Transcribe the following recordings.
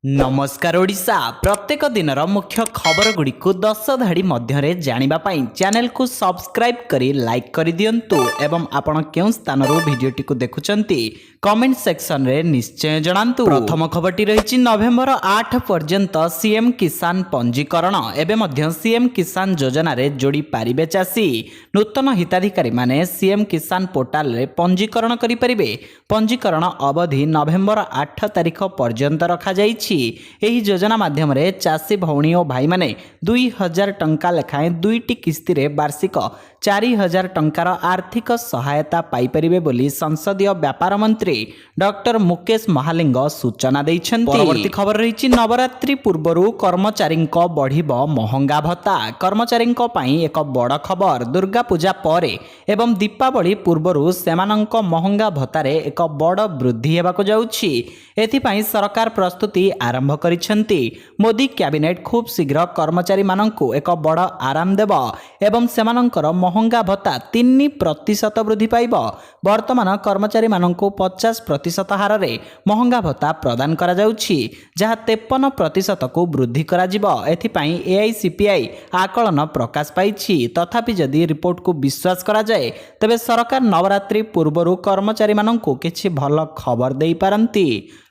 नमस्कार ओडिशा प्रत्येक दिनर मुख्य खबर गुड़ी को 10 धाड़ी मध्य जानिबा पाई चैनल को सब्सक्राइब करी लाइक करी दियंतु एवं आपण केउ स्थान रो वीडियोटी को देखुचंती कमेंट सेक्शन रे निश्चय जणांतु। प्रथम खबरटी रहिछि नवेम्बर 8 पर्यंत सीएम किसान पंजीकरण एबे मध्य सीएम किसान योजना रे जोड़ी पारिबे चासी। नूतन हिताधिकारी माने सीएम किसान पोर्टल रे पंजीकरण करि परिबे। पंजीकरण अवधि नवेम्बर 8 तारिख पर्यंत रखा जाइछि। एही योजना माध्यम रे चासी भौणी और भाई माने 2000 टंका लेखाएं दुईटी किस्ती रे वार्षिक 4000 टंकार आर्थिक सहायता पाई परिबे बोली संसदीय व्यापार मंत्री डॉक्टर मुकेश महालिंग सूचना दैछन्ति। परवर्ती खबर रहिछि नवरात्रि पूर्वरु कर्मचारींको बढ़िबो महंगा भत्ता। कर्मचारींको पई एक बड़ खबर। दुर्गा पूजा परे एवं दीपावली पूर्वरु सेमानंको महंगा भत्तारे एक बड़ वृद्धि हेबाको जाउछि। एथिपई सरकार प्रस्तुति आरंभ करिसेंति। मोदी कैबिनेट खूब शीघ्र कर्मचारी मानंकु एक बड़ आराम देव एवं सेमानंकर महंगा भत्ता 3% वृद्धि पाइब। वर्तमान कर्मचारी मानंकु 50% हार रे महंगा भत्ता प्रदान करा जाउछि, जहा 53% को वृद्धि करा जिवो। एथिपई एआईसीपीआई आकलन प्रकाश पाइछि। तथापि जदि रिपोर्ट को विश्वास करा जाए तबे सरकार नवरात्रि पूर्वरु कर्मचारी मानंकु किछि भल खबर देई पारंती।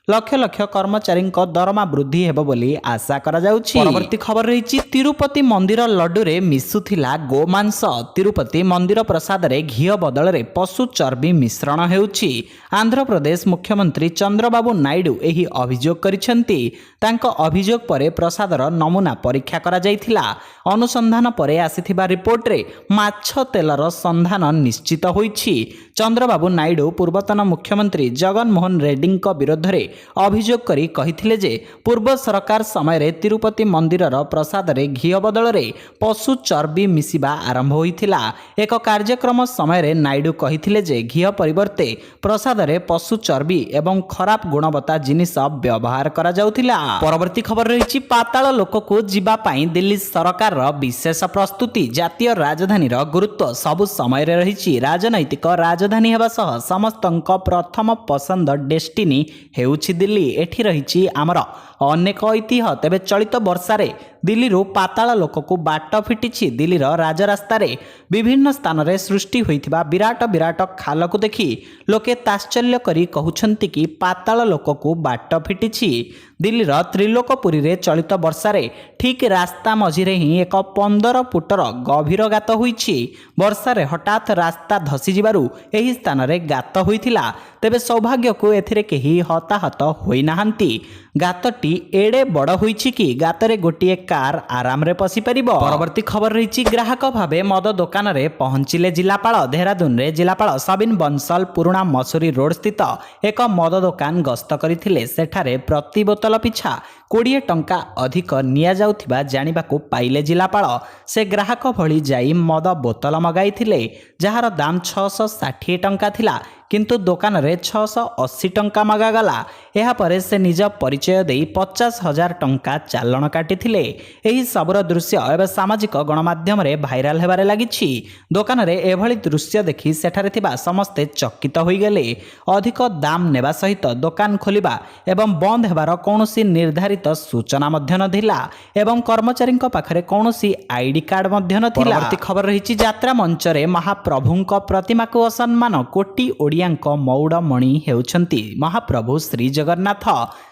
लक्ष लक्ष कर्मचारी दरमा वृद्धि हेबो बोली आशा करा जाउछि। परवर्ती खबर रहिछि तिरुपति मंदिर लड्डू रे मिसुथिला गोमांस। तिरुपति मंदिर प्रसाद रे घिओ बदल रे पशु चर्बी मिश्रण हेउछि। आंध्र प्रदेश मुख्यमंत्री चंद्रबाबू नायडू एही अभियोग करिसेंति। तांको अभियोग परे प्रसादर नमूना परीक्षा करा जाइथिला। अनुसंधान परे आसिथिबा रिपोर्ट रे माछ तेलर संधान निश्चित होइछि। चंद्रबाबू नायडू पूर्वतन मुख्यमंत्री जगनमोहन रेड्डी विरोध रे अभियोग करी कहिथिले जे पूर्व सरकार समय रे तिरुपति मंदिरर प्रसाद रे घिओ बदल रे पशु चर्बी मिसिबा आरंभ होइथिला। एक कार्यक्रम समय रे नायडू कहिथिले जे घिओ परिवर्ते प्रसाद रे पशु चर्बी एवं खराब गुणवत्ता जिनिस व्यवहार करा जाउथिला। परवर्ती खबर रहिछि पाताल लोक को जिबा पाई दिल्ली सरकार रो विशेष प्रस्तुति। जातीय राजधानी रो गुरुत्व सबु समय रे रहिछि। राजनैतिक राजधानी हेबा सह समस्तंक प्रथम पसंद डेस्टिनी हेउछि दिल्ली। एठी रहिछि आमर अनेक ऐतिह्य। तेबे चलित वर्षारे दिल्ली रो पाताल लोक को बाट फिटिछि। दिल्ली रो राजरास्ता रे विभिन्न स्थान रे सृष्टि होइथिबा विराट विराट खाल को देखि लोके ताश्चर्य करी कहउछन्ति कि पाताल लोक को बाट फिटिछि। दिल्ली रो त्रिलोकपुरी रे चलित वर्षारे ठीक रास्ता मझिरे ही एक 15 फुटर गभीर गात होइछि। वर्षारे हठात रास्ता धसी जिबारु एही स्थान रे गात होइथिला। तेबे सौभाग्य को एथिरे केही हताहत होई नाहंती। गातटी एडे बड़ होइछि कि गातरे गोटिए कार आराम रे पसी परिबो। परवर्ती खबर रहिछि ग्राहक भाबे मद दुकान रे पहुंचिले जिलापाल। देहरादून रे जिलापाल सबिन बंसल पुराना मसूरी रोड स्थित एक मद दुकान गस्त करिथिले। सेठारे प्रति बोतल पिछा 20 टंका अधिक निया जाउथिबा जानिबाकू पाइले जिलापाल। से ग्राहक भଳି जाई मद बोतल मगाइथिले, जहार दाम 660 टंका थिला, किंतु दुकान रे 680 टंका मगागला। एहा परे से निज परिचय देई 50,000 टंका चालान काटिथिले। एही सबुर दृश्य एवं सामाजिक गणमाध्यम रे भाइराल हेबारे लागिछि। दुकान रे एभଳି दृश्य देखि सेठारे थिबा समस्ते चकित होई गेले। अधिक दाम नेबा सहित दुकान खोलिबा एवं बंद हेबार कौनसी निर्धारित सूचना मध्य नथिला एवं कर्मचारी पाखरे कौनसी आईडी कार्ड मध्य नथिला। परवर्ती खबर रहिछि यात्रा मंच रे महाप्रभुंक प्रतिमा को असम्मान। कोटी ओडियांक मौड़मणि हेउछन्ति महाप्रभु श्री जगन्नाथ।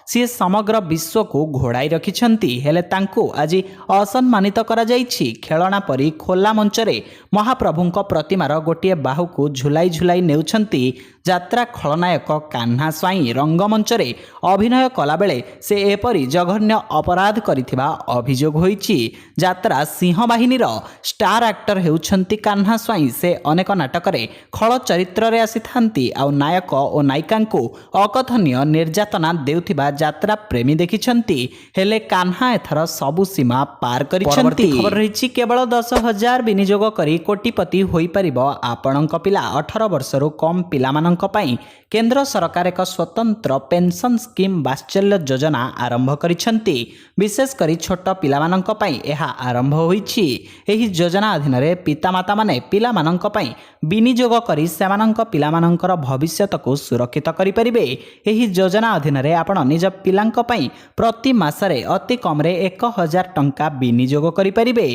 सी समग्र विश्व को घोड़ाई रखिछन्ति, हेले तांको आज असम्मानित करा जाइछि। खेलना परी खोला मंच रे महाप्रभुंक प्रतिमार गोटिए बाहु को झुलाई झुलाई नेउछन्ति यात्रा खलनायक कान्हा स्वाई। रंगमंच रे अभिनय कला बेले से एपरी जघन्य अपराध करिथिबा अभियोग होइछि। यात्रा सिंह बाहिनीर स्टार एक्टर हेउछन्ति कान्हा स्वाई। से अनेक नाटक रे खल चरित्र रे आसिथांती आ नायक और नायिका को अकथनीय निर्यातना देउथिबा यात्रा प्रेमी देखिछन्ति, हेले कान्हा एथर सबु सीमा पार करिछन्ति। खबर रहिछि केवल 10,000 विनियोग करी कोटिपति होई परिबो आपणक पिला। 18 वर्षरु कम पिला मानक पई केंद्र सरकार एक स्वतंत्र पेंशन स्कीम वात्सल्य योजना आरंभ करिछन्ति। विशेष करी छोट पिला मानक पई एहा आरंभ होईछि। एही योजना अधीन रे पितामाता माने पिला मानक पई विनियोग करी सेमानक पिला मानकर भविष्यत को सुरक्षित करि परिबे। एही योजना अधीन रे आपण निज ପିଲାଙ୍କ ପାଇଁ ପ୍ରତି ମାସରେ ଅତି କମ୍ରେ 1000 ଟଙ୍କା ବିନିଯୋଗ କରିପାରିବେ।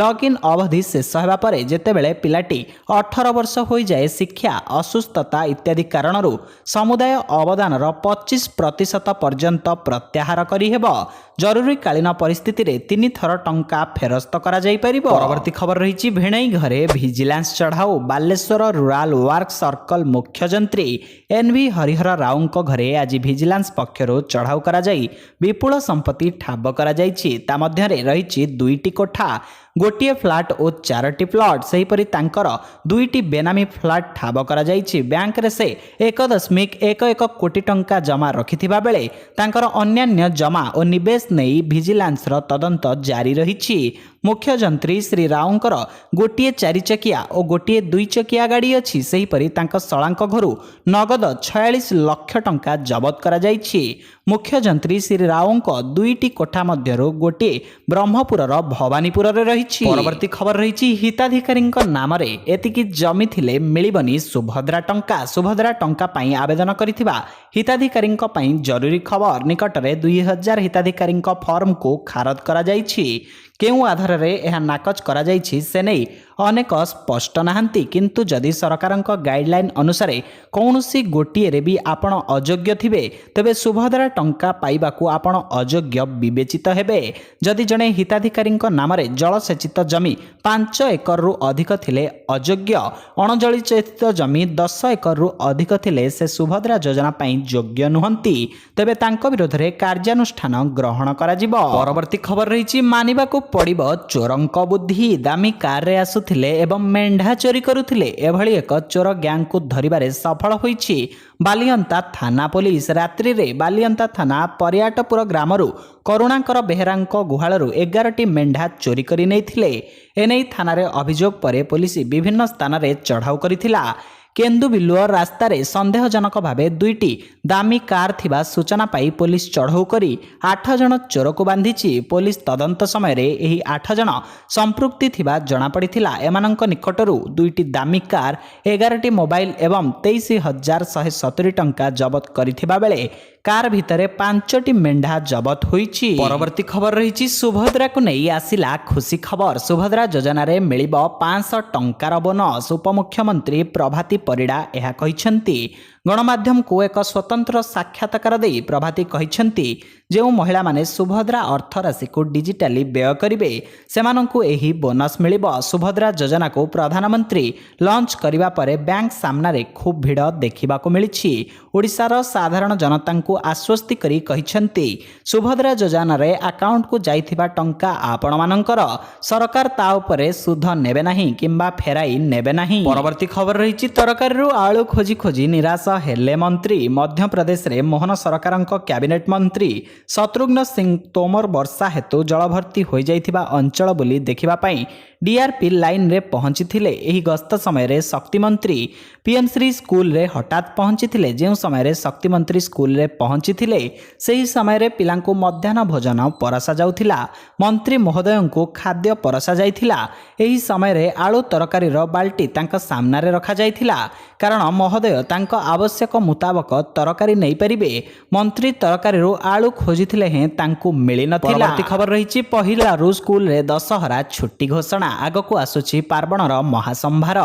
ଲଗ୍ଇନ୍ ଅବଧି ଶେଷ ହେବା ପରେ ଯେତେବେଳେ ପିଲାଟି 18 ବର୍ଷ ହୋଇଯାଏ ଶିକ୍ଷା ଅସୁସ୍ଥତା ଇତ୍ୟାଦି କାରଣରୁ ସମୁଦାୟ ଅବଦାନର 25% ପର୍ଯ୍ୟନ୍ତ ପ୍ରତ୍ୟାହାର କରିହେବ। ଜରୁରୀକାଳୀନ ପରିସ୍ଥିତିରେ 3 ଥର ଟଙ୍କା ଫେରସ୍ତ କରାଯାଇପାରିବ। ପରବର୍ତ୍ତୀ ଖବର ରହିଛି ଭେଣେଇ ଘରେ ଭିଜିଲାନ୍ସ ଚଢ଼ାଉ। ବାଲେଶ୍ୱର ରୁରାଲ ୱାର୍କ ସର୍କଲ ମୁଖ୍ୟ ଯନ୍ତ୍ରୀ ଏନ୍.ଭି. ହରିହର ରାଓଙ୍କ ଘରେ ଆଜି ଭିଜିଲାନ୍ସ ପକ୍ଷରୁ ଚଢ଼ାଉ କରାଯାଇ ବିପୁଳ ସମ୍ପତ୍ତି ଠାବ କରାଯାଇଛି। ତା ମଧ୍ୟରେ ରହିଛି 2ଟି କୋଠା, ଗୋଟିଏ ଫ୍ଲାଟ୍ ଓ 4ଟି ପ୍ଲଟ୍। ସେହିପରି ତାଙ୍କର 2ଟି ବେନାମୀ ଫ୍ଲାଟ୍ ଠାବ କରାଯାଇଛି। ବ୍ୟାଙ୍କରେ ସେ 1.11 କୋଟି ଟଙ୍କା ଜମା ରଖିଥିବା ବେଳେ ତାଙ୍କର ଅନ୍ୟାନ୍ୟ ଜମା ଓ ନିବେଶ ନେଇ ଭିଜିଲାନ୍ସର ତଦନ୍ତ ଜାରି ରହିଛି। ମୁଖ୍ୟ ଯନ୍ତ୍ରୀ ଶ୍ରୀ ରାଓଙ୍କର ଗୋଟିଏ 4 ଚକିଆ ଓ ଗୋଟିଏ 2 ଚକିଆ ଗାଡ଼ି ଅଛି। ସେହିପରି ତାଙ୍କ ଶଳାଙ୍କ ଘରୁ ନଗଦ 46 ଲକ୍ଷ ଟଙ୍କା ଜବତ କରାଯାଇଛି। ମୁଖ୍ୟ ଯନ୍ତ୍ରୀ ଶ୍ରୀ ରାଓଙ୍କ 2ଟି କୋଠା ମଧ୍ୟରୁ ଗୋଟିଏ ବ୍ରହ୍ମପୁରର ଭବାନୀପୁରରେ ରହିଛି। ପରବର୍ତ୍ତୀ ଖବର ରହିଛି ହିତାଧିକାରୀଙ୍କ ନାମରେ ଏତିକି ଜମି ଥିଲେ ମିଳିବନି ସୁଭଦ୍ରା ଟଙ୍କା। ସୁଭଦ୍ରା ଟଙ୍କା ପାଇଁ ଆବେଦନ କରିଥିବା ହିତାଧିକାରୀଙ୍କ ପାଇଁ ଜରୁରୀ ଖବର। ନିକଟରେ 2000 ହିତାଧିକାରୀଙ୍କ ଫର୍ମକୁ ଖାରଜ କରାଯାଇଛି। କେଉଁ ଆଧାରରେ ଏହା ନାକଚ କରାଯାଇଛି ସେ ନେଇ ଅନେକ ସ୍ପଷ୍ଟ ନାହାନ୍ତି। କିନ୍ତୁ ଯଦି ସରକାରଙ୍କ ଗାଇଡଲାଇନ୍ ଅନୁସାରେ କୌଣସି ଗୋଟିଏରେ ବି ଆପଣ ଅଯୋଗ୍ୟ ଥିବେ ତେବେ ସୁଭଦ୍ରା ଟଙ୍କା ପାଇବାକୁ ଆପଣ ଅଯୋଗ୍ୟ ବିବେଚିତ ହେବେ। ଯଦି ଜଣେ ହିତାଧିକାରୀଙ୍କ ନାମରେ ଜଳସେଚିତ ଜମି 5 ଏକରରୁ ଅଧିକ ଥିଲେ ଅଯୋଗ୍ୟ, ଅଣଜଳସେଚିତ ଜମି 10 ଏକରରୁ ଅଧିକ ଥିଲେ ସେ ସୁଭଦ୍ରା ଯୋଜନା ପାଇଁ ଯୋଗ୍ୟ ନୁହନ୍ତି। ତେବେ ତାଙ୍କ ବିରୋଧରେ କାର୍ଯ୍ୟାନୁଷ୍ଠାନ ଗ୍ରହଣ କରାଯିବ। ପରବର୍ତ୍ତୀ ଖବର ରହିଛି ମାନିବାକୁ ପଡ଼ିବ ଚୋରଙ୍କ ବୁଦ୍ଧି। ଦାମୀ କାରରେ ଆସୁଥିଲେ ଏବଂ ମେଣ୍ଢା ଚୋରି କରୁଥିଲେ ଏଭଳି ଏକ ଚୋର ଗ୍ୟାଙ୍ଗକୁ ଧରିବାରେ ସଫଳ ହୋଇଛି ବାଲିଅନ୍ତା ଥାନା ପୋଲିସ। ରାତ୍ରିରେ ବାଲିଅନ୍ତା ଥାନା ପରିୟାଟପୁର ଗ୍ରାମରୁ କରୁଣାକର ବେହେରାଙ୍କ ଗୁହାଳରୁ 11ଟି ମେଣ୍ଢା ଚୋରି କରି ନେଇଥିଲେ। ଏନେଇ ଥାନାରେ ଅଭିଯୋଗ ପରେ ପୋଲିସ ବିଭିନ୍ନ ସ୍ଥାନରେ ଚଢ଼ାଉ କରିଥିଲା। କେନ୍ଦୁବିଲୁଅ ରାସ୍ତାରେ ସନ୍ଦେହଜନକ ଭାବେ 2ଟି ଦାମୀ କାର୍ ଥିବା ସୂଚନା ପାଇ ପୋଲିସ ଚଢ଼ଉ କରି 8 ଜଣ ଚୋରକୁ ବାନ୍ଧିଛି। ପୋଲିସ ତଦନ୍ତ ସମୟରେ ଏହି 8 ଜଣ ସମ୍ପୃକ୍ତି ଥିବା ଜଣାପଡ଼ିଥିଲା। ଏମାନଙ୍କ ନିକଟରୁ 2ଟି ଦାମୀ କାର୍, 11ଟି ମୋବାଇଲ ଏବଂ 23,170 ଟଙ୍କା ଜବତ କରିଥିବା ବେଳେ କାର୍ ଭିତରେ 5ଟି ମେଣ୍ଢା ଜବତ ହୋଇଛି। ପରବର୍ତ୍ତୀ ଖବର ରହିଛି ସୁଭଦ୍ରାକୁ ନେଇ ଆସିଲା ଖୁସି ଖବର। ସୁଭଦ୍ରା ଯୋଜନାରେ ମିଳିବ 500 ଟଙ୍କାର ବୋନସ। ଉପମୁଖ୍ୟମନ୍ତ୍ରୀ ପ୍ରଭାତୀ ପରିଡ଼ା ଏହା କହିଛନ୍ତି। ଗଣମାଧ୍ୟମକୁ ଏକ ସ୍ୱତନ୍ତ୍ର ସାକ୍ଷାତକାର ଦେଇ ପ୍ରଭାତୀ କହିଛନ୍ତି ଯେଉଁ ମହିଳାମାନେ ସୁଭଦ୍ରା ଅର୍ଥ ରାଶିକୁ ଡିଜିଟାଲି ବ୍ୟୟ କରିବେ ସେମାନଙ୍କୁ ଏହି ବୋନସ ମିଳିବ। ସୁଭଦ୍ରା ଯୋଜନାକୁ ପ୍ରଧାନମନ୍ତ୍ରୀ ଲଞ୍ଚ କରିବା ପରେ ବ୍ୟାଙ୍କ ସାମ୍ନାରେ ଖୁବ୍ ଭିଡ଼ ଦେଖିବାକୁ ମିଳିଛି। ଓଡ଼ିଶାର ସାଧାରଣ ଜନତାଙ୍କୁ ଆଶ୍ୱସ୍ତି କରି କହିଛନ୍ତି ସୁଭଦ୍ରା ଯୋଜନାରେ ଆକାଉଣ୍ଟକୁ ଯାଇଥିବା ଟଙ୍କା ଆପଣମାନଙ୍କର, ସରକାର ତା ଉପରେ ସୁଧ ନେବେ ନାହିଁ କିମ୍ବା ଫେରାଇ ନେବେ ନାହିଁ। ପରବର୍ତ୍ତୀ ଖବର ରହିଛି ତରକାରୀରୁ ଆଳୁ ଖୋଜି ଖୋଜି ନିରାଶ ହେଲେ ମନ୍ତ୍ରୀ। ମଧ୍ୟପ୍ରଦେଶରେ ମୋହନ ସରକାରଙ୍କ କ୍ୟାବିନେଟ୍ ମନ୍ତ୍ରୀ ଶତ୍ରୁଘ୍ନ ସିଂ ତୋମର ବର୍ଷା ହେତୁ ଜଳଭର୍ତ୍ତି ହୋଇଯାଇଥିବା ଅଞ୍ଚଳ ବୁଲି ଦେଖିବା ପାଇଁ ଡିଆର୍ପି ଲାଇନ୍ରେ ପହଞ୍ଚିଥିଲେ। ଏହି ଗସ୍ତ ସମୟରେ ଶକ୍ତିମନ୍ତ୍ରୀ ପିଏମ୍ଶ୍ରୀ ସ୍କୁଲରେ ହଠାତ୍ ପହଞ୍ଚିଥିଲେ। ଯେଉଁ ସମୟରେ ଶକ୍ତିମନ୍ତ୍ରୀ ସ୍କୁଲରେ ପହଞ୍ଚିଥିଲେ ସେହି ସମୟରେ ପିଲାଙ୍କୁ ମଧ୍ୟାହ୍ନ ଭୋଜନ ପରସା ଯାଉଥିଲା। ମନ୍ତ୍ରୀ ମହୋଦୟଙ୍କୁ ଖାଦ୍ୟ ପରସା ଯାଇଥିଲା। ଏହି ସମୟରେ ଆଳୁ ତରକାରୀର ବାଲ୍ଟି ତାଙ୍କ ସାମ୍ନାରେ ରଖାଯାଇଥିଲା କାରଣ ମହୋଦୟ ତାଙ୍କ ଆବଶ୍ୟକ ମୁତାବକ ତରକାରୀ ନେଇପାରିବେ। ମନ୍ତ୍ରୀ ତରକାରୀରୁ ଆଳୁ ଖୋଜିଥିଲେ ହେଁ ତାଙ୍କୁ ମିଳିନଥିଲା। ପରବର୍ତ୍ତୀ ଖବର ରହିଛି ପହିଲାରୁ ସ୍କୁଲରେ ଦଶହରା ଛୁଟି ଘୋଷଣା। ଆଗକୁ ଆସୁଛି ପାର୍ବଣର ମହାସମ୍ଭାର।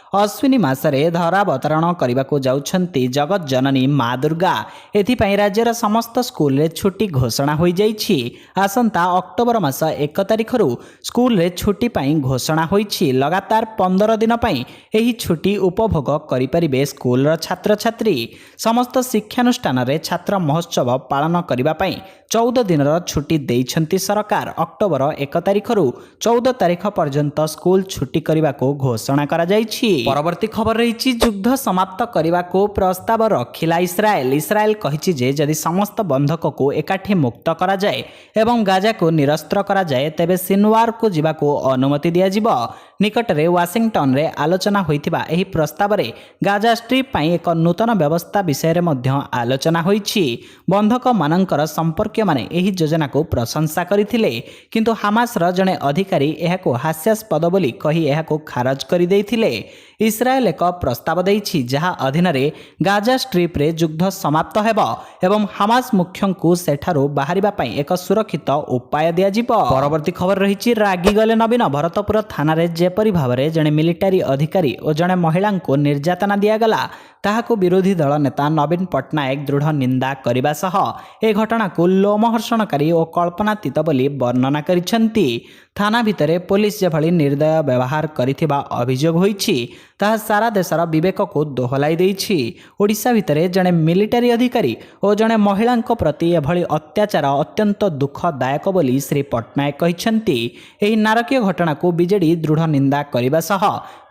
ଅଶ୍ୱିନୀ ମାସରେ ଧରାବତରଣ କରିବାକୁ ଯାଉଛନ୍ତି ଜଗତ ଜନନୀ ମା ଦୁର୍ଗା। ଏଥିପାଇଁ ରାଜ୍ୟର ସମସ୍ତ ସ୍କୁଲରେ ଛୁଟି ଘୋଷଣା ହୋଇଯାଇଛି। ଆସନ୍ତା ଅକ୍ଟୋବର ମାସ 1 ତାରିଖରୁ ସ୍କୁଲରେ ଛୁଟି ପାଇଁ ଘୋଷଣା ହୋଇଛି। ଲଗାତାର 15 ଦିନ ପାଇଁ ଏହି ଛୁଟି ଉପଭୋଗ କରିପାରିବେ ସ୍କୁଲର ଛାତ୍ରଛାତ୍ରୀ। ସମସ୍ତ ଶିକ୍ଷାନୁଷ୍ଠାନରେ ଛାତ୍ର ମହୋତ୍ସବ ପାଳନ କରିବା ପାଇଁ 14 ଦିନର ଛୁଟି ଦେଇଛନ୍ତି ସରକାର। ଅକ୍ଟୋବର 1 ତାରିଖରୁ 14 ତାରିଖ ପର୍ଯ୍ୟନ୍ତ ସ୍କୁଲ ଛୁଟି କରିବାକୁ ଘୋଷଣା କରାଯାଇଛି। ପରବର୍ତ୍ତୀ ଖବର ରହିଛି ଯୁଦ୍ଧ ସମାପ୍ତ କରିବାକୁ ପ୍ରସ୍ତାବ ରଖିଲା ଇସ୍ରାଏଲ। ଇସ୍ରାଏଲ କହିଛି ଯେ ଯଦି ସମସ୍ତ ବନ୍ଧକକୁ ଏକାଠି ମୁକ୍ତ କରାଯାଏ ଏବଂ ଗାଜାକୁ ନିରସ୍ତ୍ର କରାଯାଏ ତେବେ ସିନୱାରକୁ ଯିବାକୁ ଅନୁମତି ଦିଆଯିବ। ନିକଟରେ ୱାଶିଂଟନରେ ଆଲୋଚନା ହୋଇଥିବା ଏହି ପ୍ରସ୍ତାବରେ ଗାଜା ଷ୍ଟ୍ରିପ୍ ପାଇଁ ଏକ ନୂତନ ବ୍ୟବସ୍ଥା ବିଷୟରେ ମଧ୍ୟ ଆଲୋଚନା ହୋଇଛି। ବନ୍ଧକମାନଙ୍କର ସମ୍ପର୍କୀୟମାନେ ଏହି ଯୋଜନାକୁ ପ୍ରଶଂସା କରିଥିଲେ କିନ୍ତୁ ହାମାସର ଜଣେ ଅଧିକାରୀ ଏହାକୁ ହାସ୍ୟ ହାସ୍ୟାସ୍ପଦ ବୋଲି କହି ଏହାକୁ ଖାରଜ କରିଦେଇଥିଲେ। ଇସ୍ରାଏଲ ଏକ ପ୍ରସ୍ତାବ ଦେଇଛି ଯାହା ଅଧୀନରେ ଗାଜା ଷ୍ଟ୍ରିପ୍ରେ ଯୁଦ୍ଧ ସମାପ୍ତ ହେବ ଏବଂ ହାମାସ୍ ମୁଖ୍ୟଙ୍କୁ ସେଠାରୁ ବାହାରିବା ପାଇଁ ଏକ ସୁରକ୍ଷିତ ଉପାୟ ଦିଆଯିବ। ପରବର୍ତ୍ତୀ ଖବର ରହିଛି ରାଗିଗଲେ ନବୀନ। ଭରତପୁର ଥାନାରେ ଯେପରି ଭାବରେ ଜଣେ ମିଲିଟାରୀ ଅଧିକାରୀ ଓ ଜଣେ ମହିଳାଙ୍କୁ ନିର୍ଯାତନା ଦିଆଗଲା ତାହାକୁ ବିରୋଧୀ ଦଳ ନେତା ନବୀନ ପଟ୍ଟନାୟକ ଦୃଢ଼ ନିନ୍ଦା କରିବା ସହ ଏ ଘଟଣାକୁ ଲୋମହର୍ଷଣକାରୀ ଓ କଳ୍ପନାତୀତ ବୋଲି ବର୍ଣ୍ଣନା କରିଛନ୍ତି। ଥାନା ଭିତରେ ପୋଲିସ ଯେଭଳି ନିର୍ଦ୍ଦୟ ବ୍ୟବହାର କରିଥିବା ଅଭିଯୋଗ ହୋଇଛି ତାହା ସାରା ଦେଶର ବିବେକକୁ ଦୋହଲାଇ ଦେଇଛି। ଓଡ଼ିଶା ଭିତରେ ଜଣେ ମିଲିଟାରୀ ଅଧିକାରୀ ଓ ଜଣେ ମହିଳାଙ୍କ ପ୍ରତି ଏଭଳି ଅତ୍ୟାଚାର ଅତ୍ୟନ୍ତ ଦୁଃଖଦାୟକ ବୋଲି ଶ୍ରୀ ପଟ୍ଟନାୟକ କହିଛନ୍ତି। ଏହି ନାରକୀୟ ଘଟଣାକୁ ବିଜେଡି ଦୃଢ଼ ନିନ୍ଦା କରିବା ସହ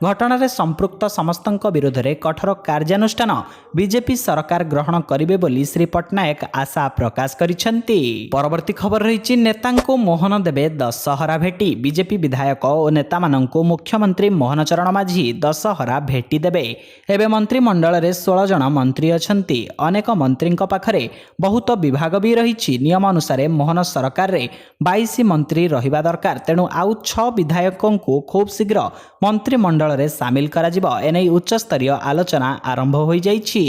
ଘଟଣାରେ ସମ୍ପୃକ୍ତ ସମସ୍ତଙ୍କ ବିରୋଧରେ କଠୋର କାର୍ଯ୍ୟାନୁଷ୍ଠାନ ବିଜେପି ସରକାର ଗ୍ରହଣ କରିବେ ବୋଲି ଶ୍ରୀ ପଟ୍ଟନାୟକ ଆଶା ପ୍ରକାଶ କରିଛନ୍ତି। ପରବର୍ତ୍ତୀ ଖବର ରହିଛି ନେତାଙ୍କୁ ମୋହନ ଦେବେ ଦଶହରା ଭେଟି। ବିଜେପି ବିଧାୟକ ଓ ନେତାମାନଙ୍କୁ ମୁଖ୍ୟମନ୍ତ୍ରୀ ମୋହନ ଚରଣ ମାଝୀ ଦଶହରା ଭେଟି ଦେବେ। ଏବେ ମନ୍ତ୍ରିମଣ୍ଡଳରେ 16 ଜଣ ମନ୍ତ୍ରୀ ଅଛନ୍ତି। ଅନେକ ମନ୍ତ୍ରୀଙ୍କ ପାଖରେ ବହୁତ ବିଭାଗ ବି ରହିଛି। ନିୟମ ଅନୁସାରେ ମୋହନ ସରକାରରେ 22 ମନ୍ତ୍ରୀ ରହିବା ଦରକାର। ତେଣୁ ଆଉ 6 ବିଧାୟକଙ୍କୁ ଖୁବ୍ ଶୀଘ୍ର ମନ୍ତ୍ରିମଣ୍ଡଳରେ ସାମିଲ କରାଯିବ। ଏନେଇ ଉଚ୍ଚସ୍ତରୀୟ ଆଲୋଚନା ଆରମ୍ଭ ହୋଇଯାଇଛି।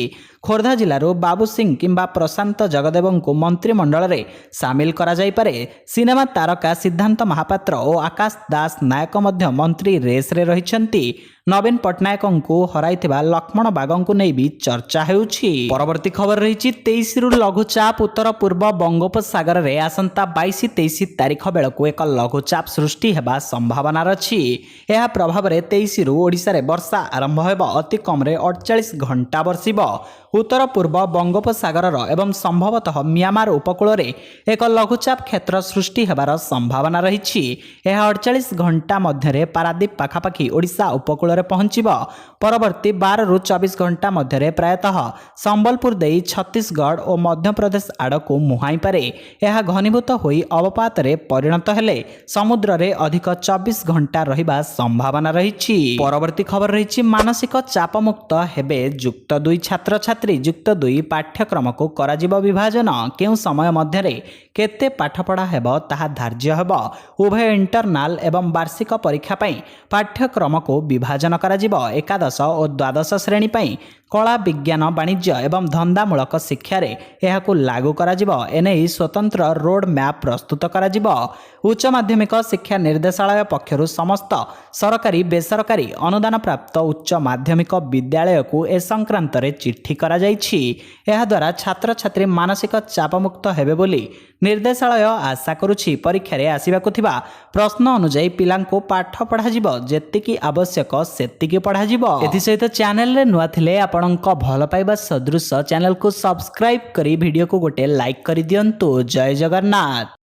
ଖୋର୍ଦ୍ଧା ଜିଲ୍ଲାରୁ ବାବୁ ସିଂ କିମ୍ବା ପ୍ରଶାନ୍ତ ଜଗଦେବଙ୍କୁ ମନ୍ତ୍ରିମଣ୍ଡଳରେ ସାମିଲ କରାଯାଇପାରେ। ସିନେମା ତାରକା ସିଦ୍ଧାନ୍ତ ମହାପାତ୍ର ଓ ଆକାଶ ଦାସ ନାୟକ ମଧ୍ୟ ମନ୍ତ୍ରୀ ରେସ୍ରେ ରହିଛନ୍ତି। ନବୀନ ପଟ୍ଟନାୟକଙ୍କୁ ହରାଇଥିବା ଲକ୍ଷ୍ମଣ ବାଗଙ୍କୁ ନେଇ ବି ଚର୍ଚ୍ଚା ହେଉଛି। ପରବର୍ତ୍ତୀ ଖବର ରହିଛି 23ରୁ ଲଘୁଚାପ ଉତ୍ତର ପୂର୍ବ ବଙ୍ଗୋପସାଗରରେ ଆସନ୍ତା 22-23 ତାରିଖ ବେଳକୁ ଏକ ଲଘୁଚାପ ସୃଷ୍ଟି ହେବା ସମ୍ଭାବନା ଅଛି। ଏହା ପ୍ରଭାବରେ 23ରୁ ଓଡ଼ିଶାରେ ବର୍ଷା ଆରମ୍ଭ ହେବ। ଅତି କମ୍ରେ 48 ଘଣ୍ଟା ବର୍ଷିବ। ଉତ୍ତର ପୂର୍ବ ବଙ୍ଗୋପସାଗରର ଏବଂ ସମ୍ଭବତଃ ମିଆଁମାର ଉପକୂଳରେ ଏକ ଲଘୁଚାପ କ୍ଷେତ୍ର ସୃଷ୍ଟି ହେବାର ସମ୍ଭାବନା ରହିଛି। ଏହା 48 ଘଣ୍ଟା ମଧ୍ୟରେ ପାରାଦୀପ ପାଖାପାଖି ଓଡ଼ିଶା ଉପକୂଳରେ ପହଞ୍ଚିବ। ପରବର୍ତ୍ତୀ 12ରୁ 24 ଘଣ୍ଟା ମଧ୍ୟରେ ପ୍ରାୟତଃ ସମ୍ବଲପୁର ଦେଇ ଛତିଶଗଡ଼ ଓ ମଧ୍ୟପ୍ରଦେଶ ଆଡ଼କୁ ମୁହାଁଇପାରେ। ଏହା ଘନୀଭୂତ ହୋଇ ଅବପାତରେ ପରିଣତ ହେଲେ ସମୁଦ୍ରରେ ଅଧିକ 24 ଘଣ୍ଟା ରହିବା ସମ୍ଭାବନା ରହିଛି। ପରବର୍ତ୍ତୀ ଖବର ରହିଛି ମାନସିକ ଚାପମୁକ୍ତ ହେବେ ଯୁକ୍ତ 2 ଛାତ୍ରଛାତ୍ରୀ। ଯୁକ୍ତ 2 ପାଠ୍ୟକ୍ରମକୁ କରାଯିବ ବିଭାଜନ। କେଉଁ ସମୟ ମଧ୍ୟରେ କେତେ ପାଠପଢ଼ା ହେବ ତାହା ଧାର୍ଯ୍ୟ ହେବ। ଉଭୟ ଇଣ୍ଟରନାଲ ଏବଂ ବାର୍ଷିକ ପରୀକ୍ଷା ପାଇଁ ପାଠ୍ୟକ୍ରମକୁ ବିଭାଜନ କରାଯିବ। ଏକାଦଶ ଓ ଦ୍ୱାଦଶ ଶ୍ରେଣୀ ପାଇଁ କଳା ବିଜ୍ଞାନ ବାଣିଜ୍ୟ ଏବଂ ଧନ୍ଦାମୂଳକ ଶିକ୍ଷାରେ ଏହାକୁ ଲାଗୁ କରାଯିବ। ଏନେଇ ସ୍ୱତନ୍ତ୍ର ରୋଡ୍ ମ୍ୟାପ୍ ପ୍ରସ୍ତୁତ କରାଯିବ। ଉଚ୍ଚ ମାଧ୍ୟମିକ ଶିକ୍ଷା ନିର୍ଦ୍ଦେଶାଳୟ ପକ୍ଷରୁ ସମସ୍ତ ସରକାରୀ ବେସରକାରୀ ଅନୁଦାନପ୍ରାପ୍ତ ଉଚ୍ଚ ମାଧ୍ୟମିକ ବିଦ୍ୟାଳୟକୁ ଏ ସଂକ୍ରାନ୍ତରେ ଚିଠି କରାଯାଇଛି। ଏହାଦ୍ୱାରା ଛାତ୍ରଛାତ୍ରୀ ମାନସିକ ଚାପମୁକ୍ତ ହେବେ ବୋଲି ନିର୍ଦ୍ଦେଶାଳୟ ଆଶା କରୁଛି। ପରୀକ୍ଷାରେ ଆସିବାକୁ ଥିବା ପ୍ରଶ୍ନ ଅନୁଯାୟୀ ପିଲାଙ୍କୁ ପାଠ ପଢ଼ାଯିବ। ଯେତିକି ଆବଶ୍ୟକ ସେତିକି ପଢ଼ାଯିବ। ଏଥିସହିତ ଚ୍ୟାନେଲରେ ନୂଆ ଥିଲେ ଆପଣଙ୍କ ଭଲ ପାଇବା ସଦୃଶ ଚ୍ୟାନେଲକୁ ସବସ୍କ୍ରାଇବ୍ କରି ଭିଡ଼ିଓକୁ ଗୋଟେ ଲାଇକ୍ କରିଦିଅନ୍ତୁ। ଜୟ ଜଗନ୍ନାଥ।